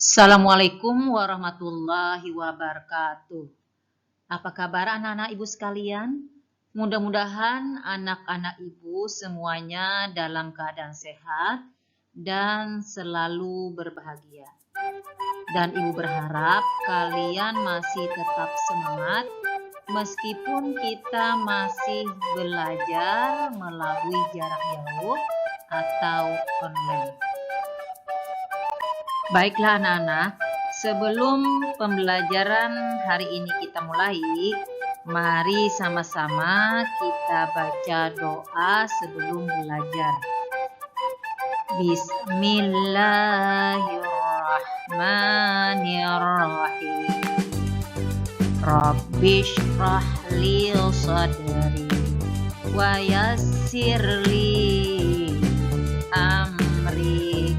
Assalamualaikum warahmatullahi wabarakatuh. Apa kabar anak-anak ibu sekalian? Mudah-mudahan anak-anak ibu semuanya dalam keadaan sehat dan selalu berbahagia. Dan ibu berharap kalian masih tetap semangat meskipun kita masih belajar melalui jarak jauh atau online. Baiklah anak-anak, sebelum pembelajaran hari ini kita mulai, mari sama-sama kita baca doa sebelum belajar. Bismillahirrahmanirrahim. Rabbi shrah li sadri wa yassir li amri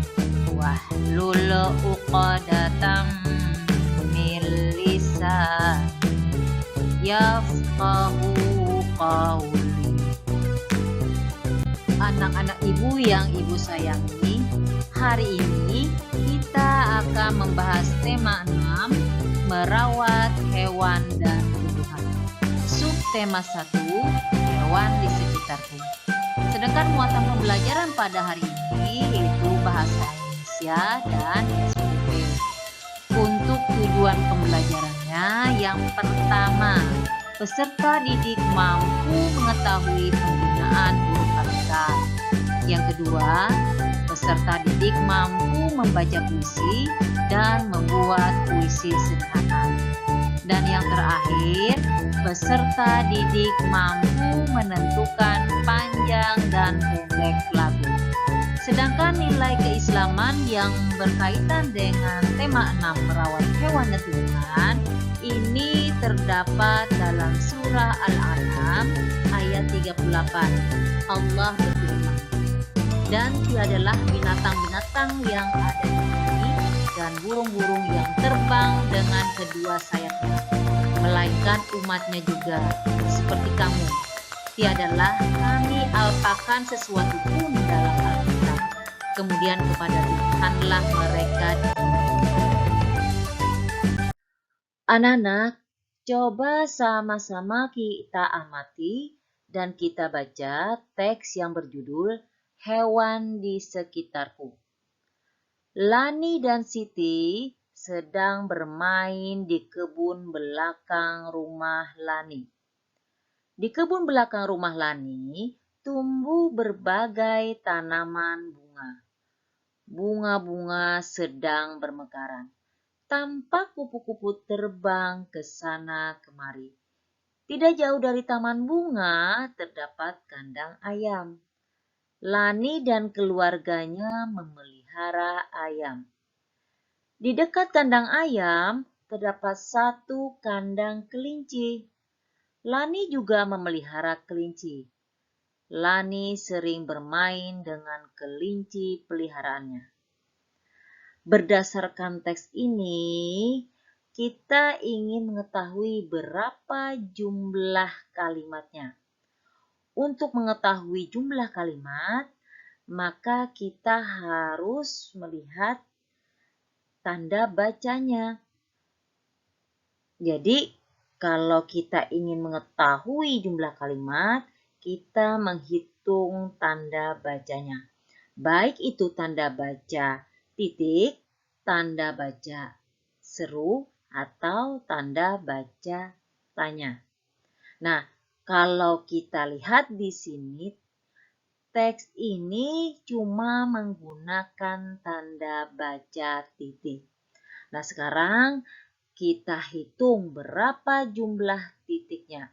wahlul uqdatam min lisani yafqahu qawli. Anak-anak ibu yang ibu sayangi, hari ini kita akan membahas tema 6, merawat hewan dan tumbuhan. Subtema 1, hewan di sekitarku. Sedangkan muatan pembelajaran pada hari ini yaitu bahasa Indonesia dan SPP. Untuk tujuan pembelajarannya, yang pertama, peserta didik mampu mengetahui penggunaan huruf kapital. Yang kedua, peserta didik mampu membaca puisi dan membuat puisi sederhana. Dan yang terakhir, peserta didik mampu menentukan panjang dan pendek lagu. Sedangkan nilai keislaman yang berkaitan dengan tema 6, merawat hewan dan tumbuhan, ini terdapat dalam surah Al-An'am ayat 38. Allah berfirman, dan tiadalah binatang-binatang yang ada di bumi dan burung-burung yang terbang dengan kedua sayapnya, melainkan umatnya juga, seperti kamu. Tiadalah kami alpakan sesuatu pun dalam Alkitab. Kemudian kepada Tuhanlah mereka. Anak-anak, coba sama-sama kita amati dan kita baca teks yang berjudul Hewan di Sekitarku. Lani dan Siti sedang bermain di kebun belakang rumah Lani. Di kebun belakang rumah Lani tumbuh berbagai tanaman bunga. Bunga-bunga sedang bermekaran. Tampak kupu-kupu terbang ke sana kemari. Tidak jauh dari taman bunga terdapat kandang ayam. Lani dan keluarganya memelihara ayam. Di dekat kandang ayam terdapat satu kandang kelinci. Lani juga memelihara kelinci. Lani sering bermain dengan kelinci peliharaannya. Berdasarkan teks ini, kita ingin mengetahui berapa jumlah kalimatnya. Untuk mengetahui jumlah kalimat, maka kita harus melihat tanda bacanya. Jadi, kalau kita ingin mengetahui jumlah kalimat, kita menghitung tanda bacanya. Baik itu tanda baca titik, tanda baca seru, atau tanda baca tanya. Nah, kalau kita lihat di sini, teks ini cuma menggunakan tanda baca titik. Nah, sekarang kita hitung berapa jumlah titiknya.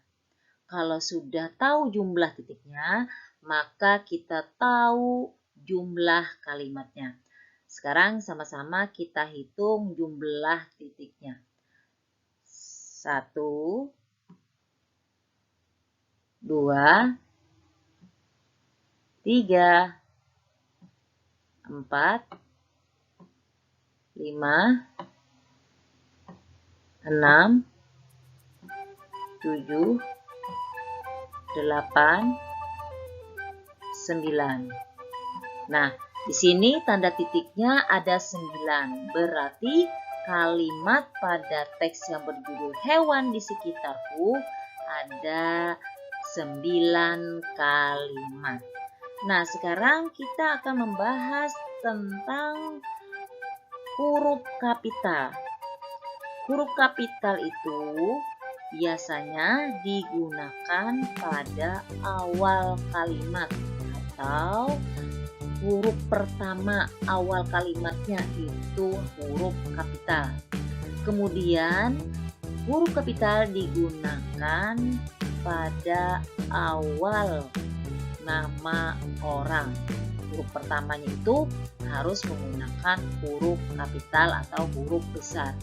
Kalau sudah tahu jumlah titiknya, maka kita tahu jumlah kalimatnya. Sekarang sama-sama kita hitung jumlah titiknya. 1, 2, 3, 4, 5, 6, 7, 8, 9. Nah, Di sini tanda titiknya ada 9, berarti kalimat pada teks yang berjudul hewan di sekitarku ada 9 kalimat. Nah, sekarang kita akan membahas tentang huruf kapital. Huruf kapital itu biasanya digunakan pada awal kalimat atau huruf pertama awal kalimatnya itu huruf kapital. Kemudian huruf kapital digunakan pada awal nama orang. Huruf pertamanya itu harus menggunakan huruf kapital atau huruf besar.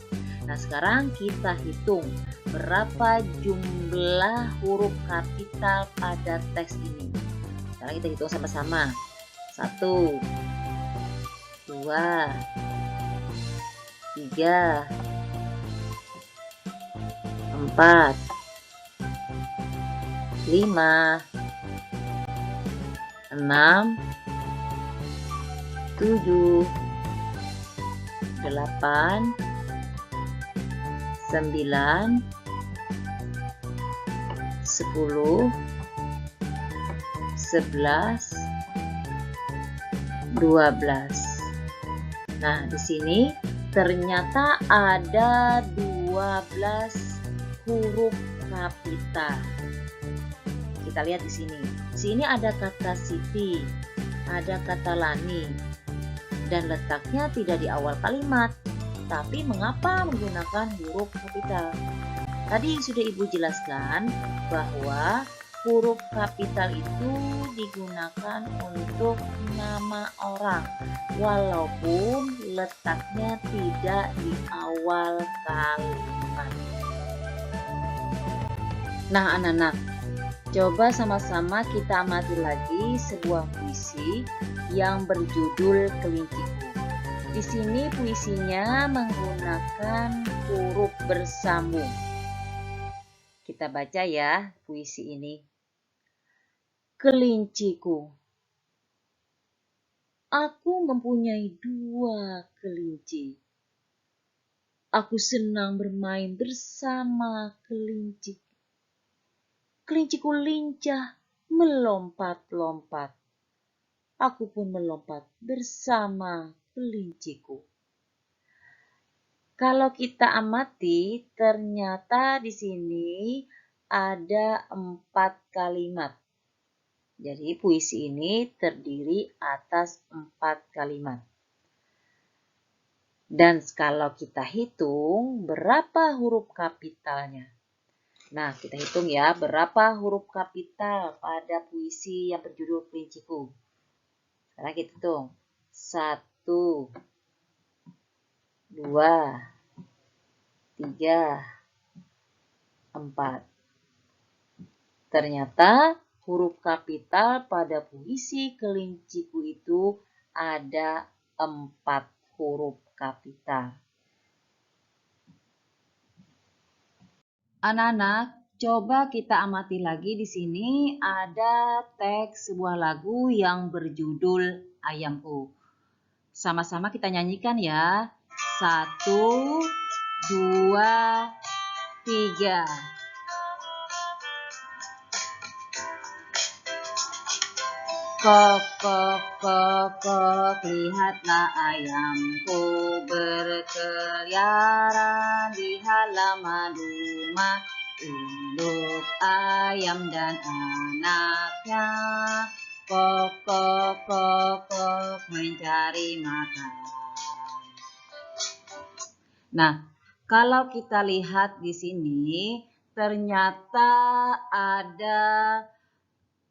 Nah, sekarang kita hitung berapa jumlah huruf kapital pada teks ini. Sekarang kita hitung sama-sama. 1, 2, 3, 4, 5, 6, 7, 8, 9, 10, 11, 12. Nah, di sini ternyata ada 12 huruf kapital. Kita lihat di sini. Di sini ada kata Siti, ada kata Lani, dan letaknya tidak di awal kalimat. Tapi mengapa menggunakan huruf kapital? Tadi sudah Ibu jelaskan bahwa huruf kapital itu digunakan untuk nama orang, walaupun letaknya tidak di awal kalimat. Nah, anak-anak, coba sama-sama kita amati lagi sebuah puisi yang berjudul Kelinciku. Di sini puisinya menggunakan huruf bersambung. Kita baca ya puisi ini. Kelinciku. Aku mempunyai 2 kelinci. Aku senang bermain bersama kelinci. Kelinciku lincah melompat-lompat. Aku pun melompat bersama kelinciku. Kalau kita amati, ternyata di sini ada 4 kalimat. Jadi puisi ini terdiri atas 4 kalimat. Dan kalau kita hitung berapa huruf kapitalnya. Nah, kita hitung ya berapa huruf kapital pada puisi yang berjudul Kelinciku. Sekarang kita hitung. 1, 2, 3, 4. Ternyata huruf kapital pada puisi Kelinciku itu ada 4 huruf kapital. Anak-anak, coba kita amati lagi di sini ada teks sebuah lagu yang berjudul Ayamku. Sama-sama kita nyanyikan ya. 1, 2, 3. Kok, kok, kok, kok, lihatlah ayamku berkeliaran di halaman rumah. Induk ayam dan anaknya, kok, kok, kok, kok, mencari makan. Nah, kalau kita lihat di sini, ternyata ada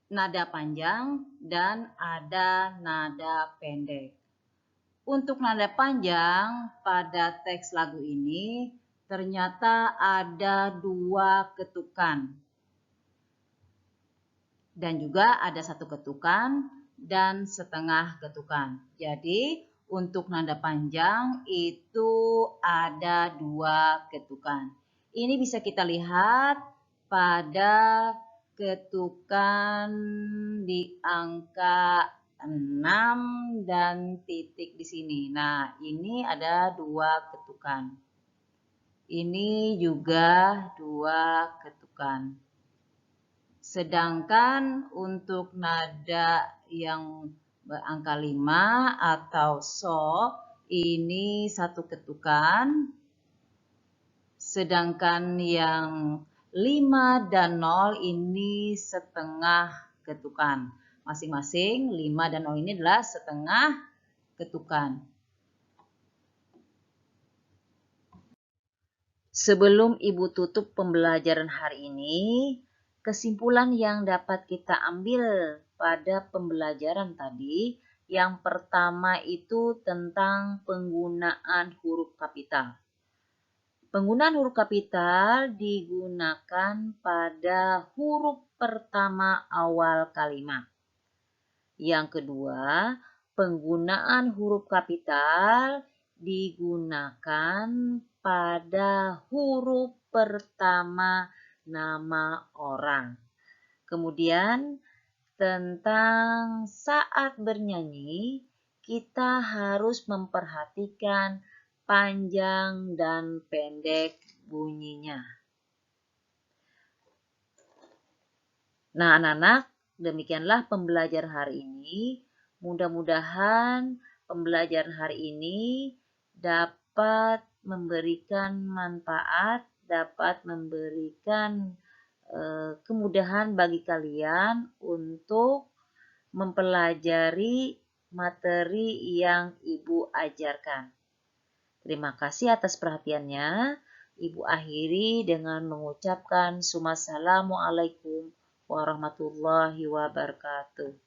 nada panjang dan ada nada pendek. Untuk nada panjang pada teks lagu ini ternyata ada 2 ketukan. Dan juga ada 1 ketukan dan setengah ketukan. Jadi untuk nada panjang itu ada 2 ketukan. Ini bisa kita lihat pada ketukan di angka 6 dan titik di sini. Nah, ini ada 2 ketukan. Ini juga 2 ketukan. Sedangkan untuk nada yang berangka 5 atau so, ini 1 ketukan. Sedangkan yang 5 dan 0 ini setengah ketukan. Masing-masing 5 dan 0 ini adalah setengah ketukan. Sebelum Ibu tutup pembelajaran hari ini, kesimpulan yang dapat kita ambil pada pembelajaran tadi, yang pertama itu tentang penggunaan huruf kapital. Penggunaan huruf kapital digunakan pada huruf pertama awal kalimat. Yang kedua, penggunaan huruf kapital digunakan pada huruf pertama nama orang. Kemudian tentang saat bernyanyi, kita harus memperhatikan panjang dan pendek bunyinya. Nah, anak-anak, demikianlah pembelajaran hari ini. Mudah-mudahan pembelajaran hari ini dapat memberikan manfaat, dapat memberikan kemudahan bagi kalian untuk mempelajari materi yang Ibu ajarkan. Terima kasih atas perhatiannya. Ibu akhiri dengan mengucapkan Assalamualaikum warahmatullahi wabarakatuh.